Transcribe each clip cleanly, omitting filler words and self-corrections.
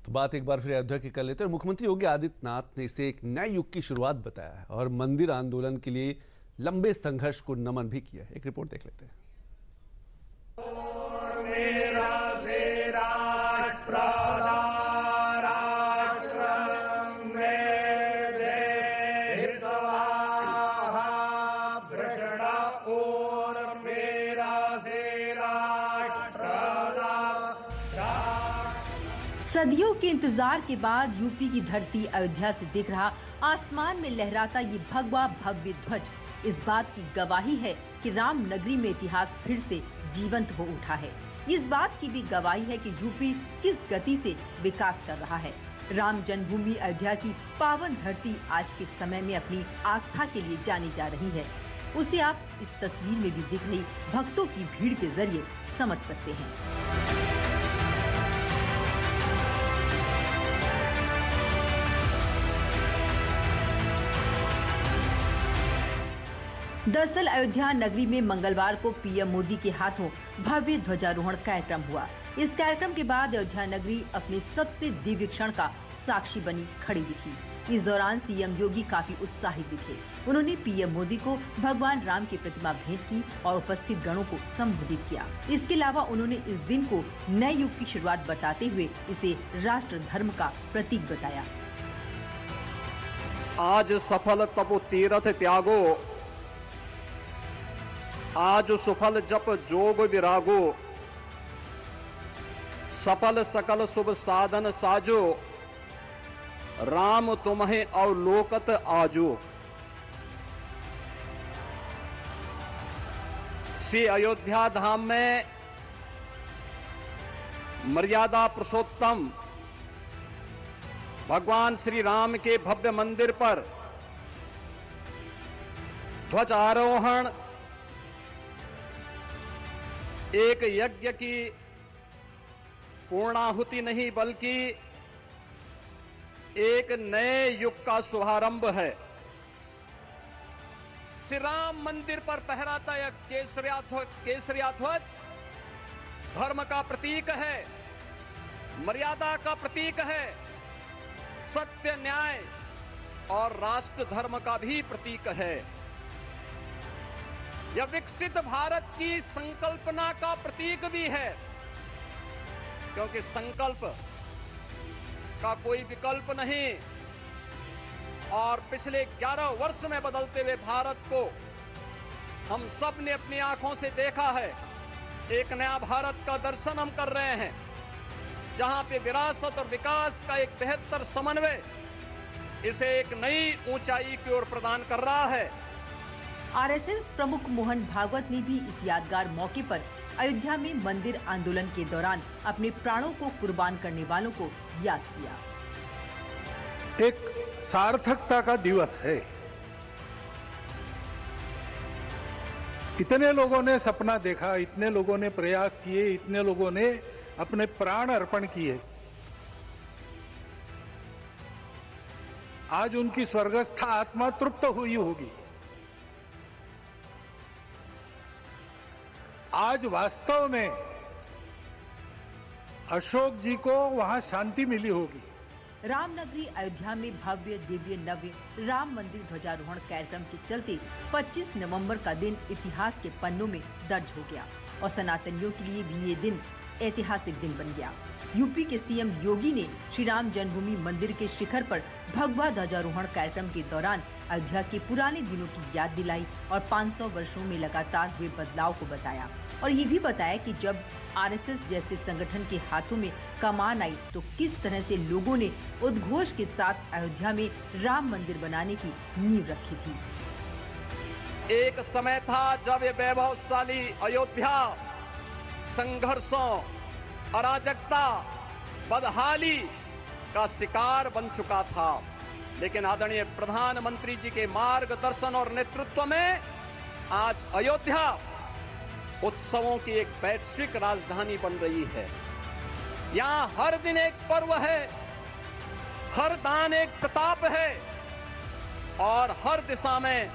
तो बात एक बार फिर अयोध्या की कर लेते हैं। मुख्यमंत्री योगी आदित्यनाथ ने इसे एक नए युग की शुरुआत बताया है और मंदिर आंदोलन के लिए लंबे संघर्ष को नमन भी किया है। एक रिपोर्ट देख लेते हैं। सदियों के इंतजार के बाद यूपी की धरती अयोध्या से दिख रहा आसमान में लहराता ये भगवा भव्य ध्वज इस बात की गवाही है कि राम नगरी में इतिहास फिर से जीवंत हो उठा है। इस बात की भी गवाही है कि यूपी किस गति से विकास कर रहा है। राम जन्मभूमि अयोध्या की पावन धरती आज के समय में अपनी आस्था के लिए जानी जा रही है। उसे आप इस तस्वीर में भी दिख रही भक्तों की भीड़ के जरिए समझ सकते हैं। दरअसल अयोध्या नगरी में मंगलवार को पीएम मोदी के हाथों भव्य ध्वजारोहण कार्यक्रम हुआ। इस कार्यक्रम के बाद अयोध्या नगरी अपने सबसे दिव्य क्षण का साक्षी बनी खड़ी दिखी। इस दौरान सीएम योगी काफी उत्साहित दिखे। उन्होंने पीएम मोदी को भगवान राम की प्रतिमा भेंट की और उपस्थित गणों को संबोधित किया। इसके अलावा उन्होंने इस दिन को नए युग की शुरुआत बताते हुए इसे राष्ट्र धर्म का प्रतीक बताया। आज सफल तपो तीर्थ त्यागो, आज सुफल जप जोग विरागो, सफल सकल शुभ साधन साजो, राम तुम्हें अवलोकत आजो। श्री अयोध्या धाम में मर्यादा पुरुषोत्तम भगवान श्री राम के भव्य मंदिर पर ध्वजारोहण एक यज्ञ की पूर्णाहुति नहीं बल्कि एक नए युग का शुभारंभ है। श्री राम मंदिर पर फहराता यह केसरिया ध्वज धर्म का प्रतीक है, मर्यादा का प्रतीक है, सत्य न्याय और राष्ट्र धर्म का भी प्रतीक है। यह विकसित भारत की संकल्पना का प्रतीक भी है, क्योंकि संकल्प का कोई विकल्प नहीं। और पिछले 11 वर्ष में बदलते हुए भारत को हम सब ने अपनी आंखों से देखा है। एक नया भारत का दर्शन हम कर रहे हैं, जहां पे विरासत और विकास का एक बेहतर समन्वय इसे एक नई ऊंचाई की ओर प्रदान कर रहा है। आरएसएस प्रमुख मोहन भागवत ने भी इस यादगार मौके पर अयोध्या में मंदिर आंदोलन के दौरान अपने प्राणों को कुर्बान करने वालों को याद किया। एक सार्थकता का दिवस है। इतने लोगों ने सपना देखा, इतने लोगों ने प्रयास किए, इतने लोगों ने अपने प्राण अर्पण किए। आज उनकी स्वर्गस्थ आत्मा तृप्त हुई होगी। आज वास्तव में अशोक जी को वहां शांति मिली होगी। रामनगरी अयोध्या में भव्य दिव्य नव्य राम मंदिर ध्वजारोहण कार्यक्रम के चलते 25 नवंबर का दिन इतिहास के पन्नों में दर्ज हो गया और सनातनियों के लिए भी ये दिन ऐतिहासिक दिन बन गया। यूपी के सीएम योगी ने श्री राम जन्मभूमि मंदिर के शिखर पर भगवा ध्वजारोहण कार्यक्रम के दौरान अयोध्या के पुराने दिनों की याद दिलाई और 500 वर्षों में लगातार हुए बदलाव को बताया और ये भी बताया कि जब आरएसएस जैसे संगठन के हाथों में कमान आई तो किस तरह से लोगों ने उद्घोष के साथ अयोध्या में राम मंदिर बनाने की नींव रखी थी। एक समय था जब ये वैभवशाली अयोध्या संघर्षों, अराजकता, बदहाली का शिकार बन चुका था, लेकिन आदरणीय प्रधानमंत्री जी के मार्गदर्शन और नेतृत्व में आज अयोध्या उत्सवों की एक वैश्विक राजधानी बन रही है। यहाँ हर दिन एक पर्व है, हर दान एक प्रताप है और हर दिशा में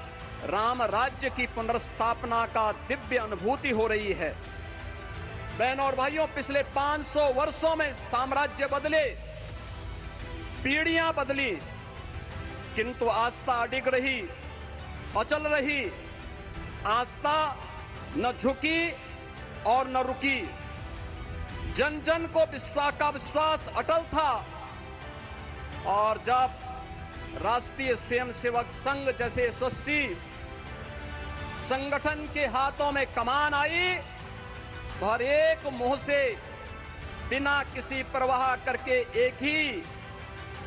राम राज्य की पुनर्स्थापना का दिव्य अनुभूति हो रही है। बहनों और भाइयों, पिछले 500 वर्षों में साम्राज्य बदले, पीढ़ियां बदली, किंतु आस्था अडिग रही, अचल रही। आस्था न झुकी और न रुकी। जन जन को विश्वास अटल था। और जब राष्ट्रीय स्वयंसेवक संघ जैसे यशस्वी संगठन के हाथों में कमान आई तो हर एक मुंह से बिना किसी परवाह करके एक ही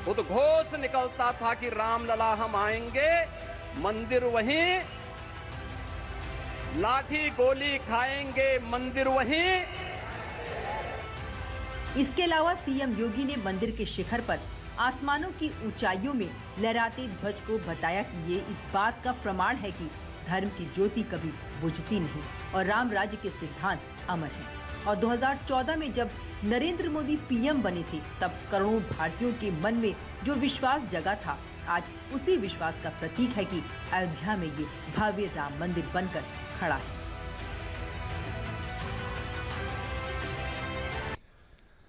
उद्घोष निकलता था कि रामलला हम आएंगे, मंदिर वहीं, लाठी गोली खाएंगे, मंदिर वहीं। इसके अलावा सीएम योगी ने मंदिर के शिखर पर आसमानों की ऊंचाइयों में लहराते ध्वज को बताया कि ये इस बात का प्रमाण है कि धर्म की ज्योति कभी बुझती नहीं और राम राज्य के सिद्धांत अमर हैं। और 2014 में जब नरेंद्र मोदी पीएम बने थे, तब करोड़ों भारतीयों के मन में जो विश्वास जगा था, आज उसी विश्वास का प्रतीक है कि अयोध्या में ये भव्य राम मंदिर बनकर खड़ा है।